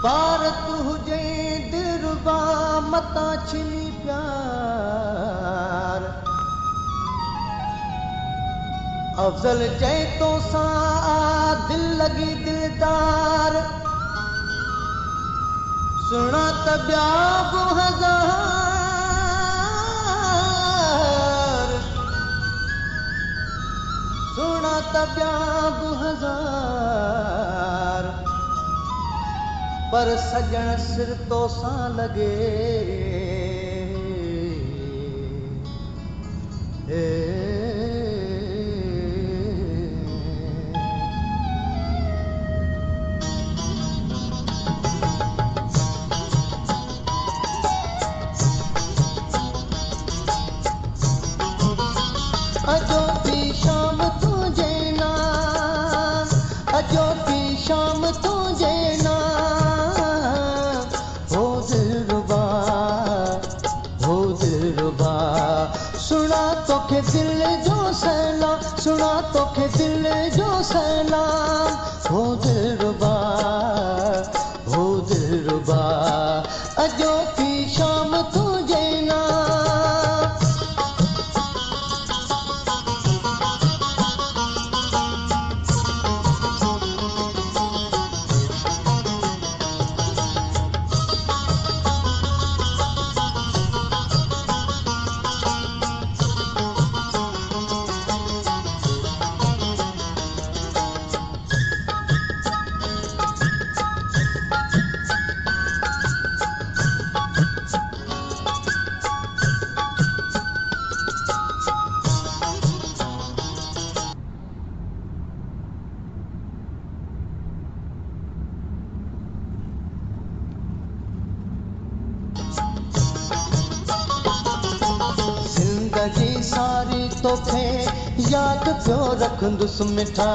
भारत हुजे दिलरुबा मता छिनी प्यार अफजल जय तो सा दिल लगी दिलदार सुना तब्या हजार सुना तब्या हजार पर सजन सिर तो सा लगे अजो भी शाम तुझे ना अजो भी शाम तुझे ना हो दिलरुबा सुना तोखे दिल जो सलाम सुना तोखे दिल जो सलाम हो दिलरुबा अजो भी शाम तुझे ना जिंदगी सारी तोखे याद पियो रखंदुसि मिठा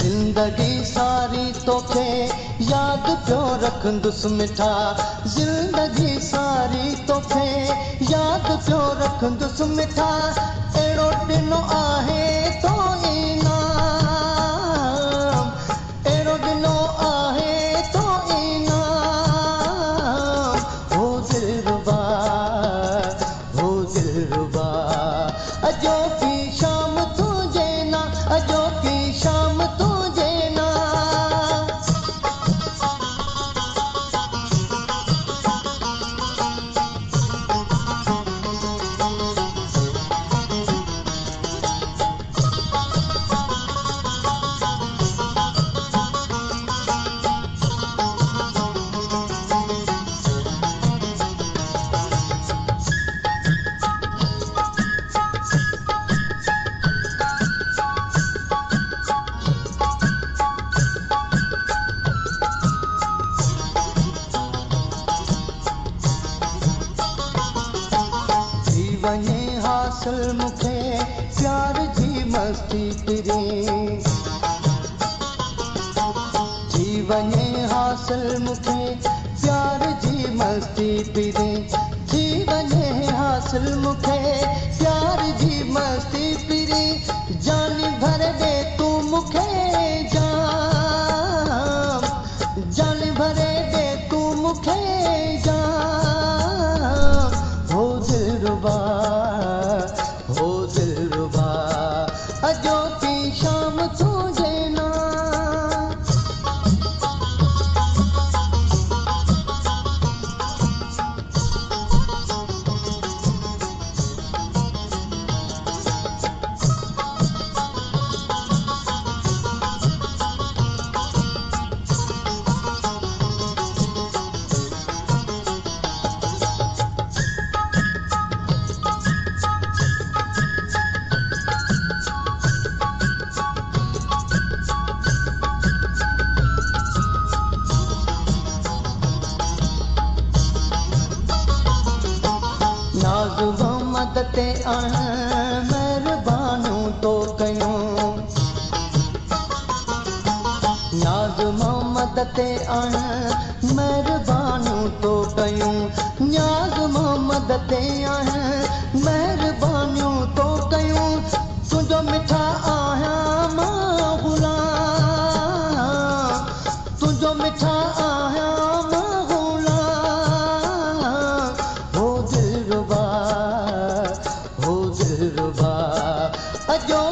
जिंदगी सारी तोखे याद पियो रखंदुसि मिठा जिंदगी सारी तोखे याद पियो रखंदुसि मिठा अहिड़ो ॾिनो आहे तो इनाम अहिड़ो ॾिनो आहे तो इनाम हो दिलरुबा अजो की शाम तुझे ना अजो की शाम तुझे ना वने हासिल मुखे प्यार जी मस्ती पिरे जीवने हासिल मुखे प्यार जी मस्ती पिरे जीवने हासिल मुखे प्यार जी मस्ती पिरे जानी भर दे तू मुखे जाम जानी भरे दे तू मुखे जाम हो दिलरुबा अजो की शाम तुझे ना नाज़ मोहम्मद ते आण मेहरबानू तो कयूं नाज़ ते आहियां महिरबानियूं तो कयूं न्याज़ मोहम्मद ते आहियां महिरबानियूं तो कयूं तुंहिंजो मिठा आहियां मां ग़ुलाम तुंहिंजो मिठा आहियां मां ग़ुलाम हो दिलरुबा अॼो